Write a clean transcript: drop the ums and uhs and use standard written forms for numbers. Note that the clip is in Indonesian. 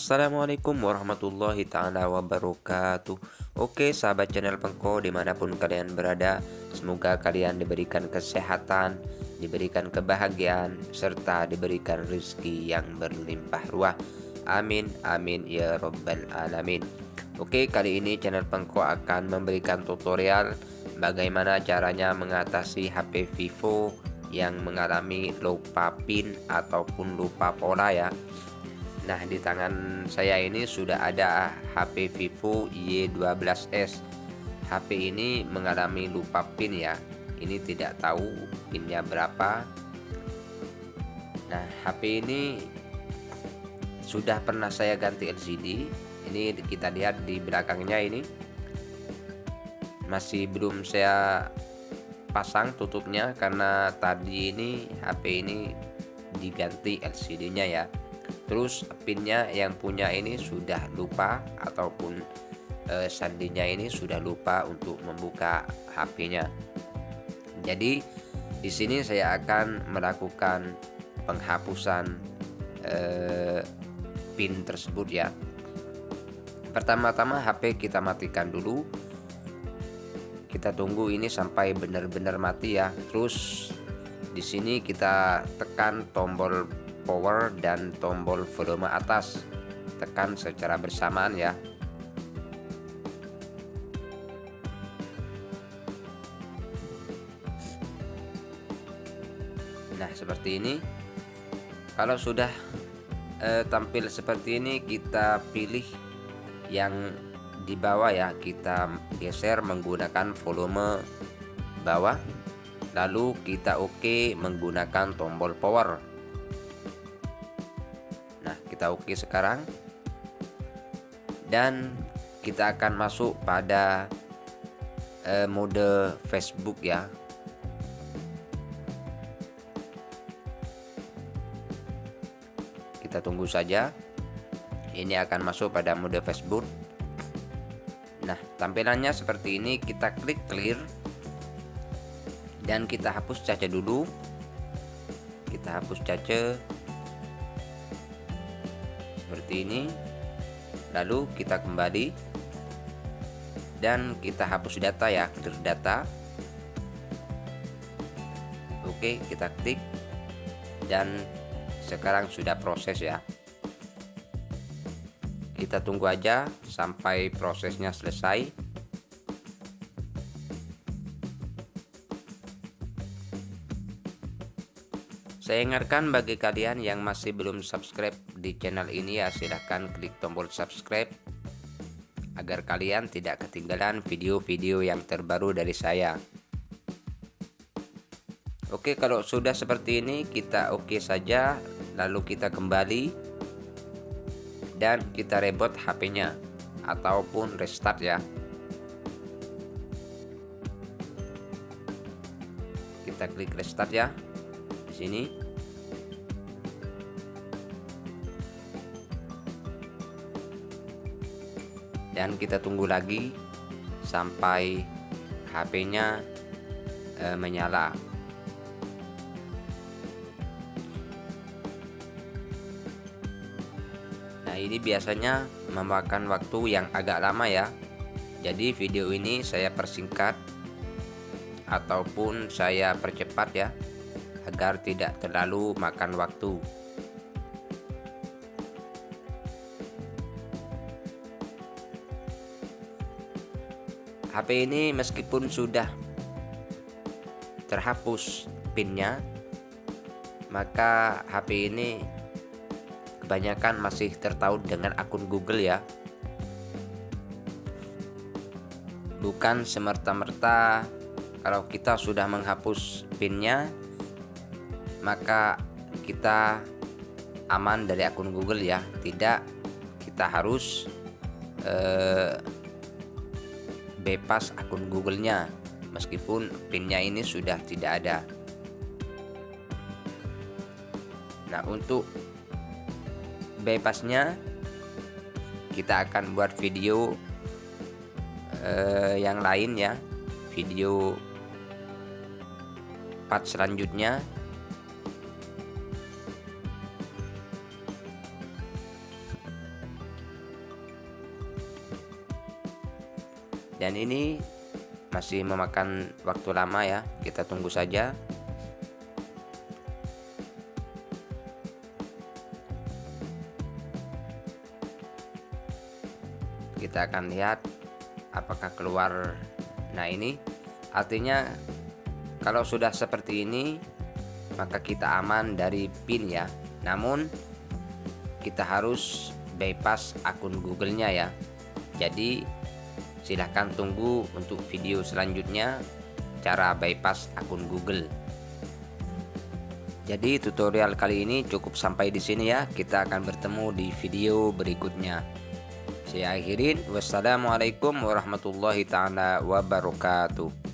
Assalamualaikum warahmatullahi ta'ala wabarakatuh. Oke sahabat channel Pengko dimanapun kalian berada, semoga kalian diberikan kesehatan, diberikan kebahagiaan, serta diberikan rezeki yang berlimpah ruah. Amin amin ya robbal alamin. Oke, kali ini channel Pengko akan memberikan tutorial bagaimana caranya mengatasi HP Vivo yang mengalami lupa pin ataupun lupa pola ya. Nah, di tangan saya ini sudah ada HP Vivo Y12s. HP ini mengalami lupa pin ya. Ini tidak tahu pinnya berapa. Nah, HP ini sudah pernah saya ganti LCD. Ini kita lihat di belakangnya ini masih belum saya pasang tutupnya karena tadi ini HP ini diganti LCD-nya ya. Terus pinnya yang punya ini sudah lupa ataupun sandinya ini sudah lupa untuk membuka HP-nya. Jadi di sini saya akan melakukan penghapusan pin tersebut ya. Pertama-tama HP kita matikan dulu. Kita tunggu ini sampai benar-benar mati ya. Terus di sini kita tekan tombol power dan tombol volume atas, tekan secara bersamaan ya. Nah, seperti ini. Kalau sudah tampil seperti ini, kita pilih yang di bawah ya, kita geser menggunakan volume bawah, lalu kita oke menggunakan tombol power. Kita oke sekarang, dan kita akan masuk pada mode Facebook ya. Kita tunggu saja, ini akan masuk pada mode Facebook. Nah, tampilannya seperti ini. Kita klik clear dan kita hapus cache dulu. Kita hapus cache seperti ini, lalu kita kembali dan kita hapus data ya, clear data. Oke, kita klik dan sekarang sudah proses ya. Kita tunggu aja sampai prosesnya selesai. Saya ingatkan bagi kalian yang masih belum subscribe di channel ini ya, silahkan klik tombol subscribe agar kalian tidak ketinggalan video-video yang terbaru dari saya. Oke, kalau sudah seperti ini kita oke saja, lalu kita kembali dan kita reboot HP-nya ataupun restart ya. Kita klik restart ya. Sini dan kita tunggu lagi sampai HP-nya menyala. Nah, ini biasanya memakan waktu yang agak lama ya. Jadi video ini saya persingkat ataupun saya percepat ya, agar tidak terlalu makan waktu. HP ini meskipun sudah terhapus pinnya, maka HP ini kebanyakan masih tertaut dengan akun Google ya. Bukan semerta-merta kalau kita sudah menghapus pinnya maka kita aman dari akun Google ya. Tidak, kita harus bebas akun Google-nya meskipun pinnya ini sudah tidak ada. Nah, untuk bebasnya kita akan buat video yang lain ya, video part selanjutnya. Dan ini masih memakan waktu lama ya, kita tunggu saja. Kita akan lihat apakah keluar. Nah, ini artinya kalau sudah seperti ini maka kita aman dari PIN ya. Namun kita harus bypass akun Google-nya ya. Jadi silahkan tunggu untuk video selanjutnya cara bypass akun Google. Jadi tutorial kali ini cukup sampai di sini ya. Kita akan bertemu di video berikutnya. Saya akhirin, wassalamualaikum warahmatullahi taala wabarakatuh.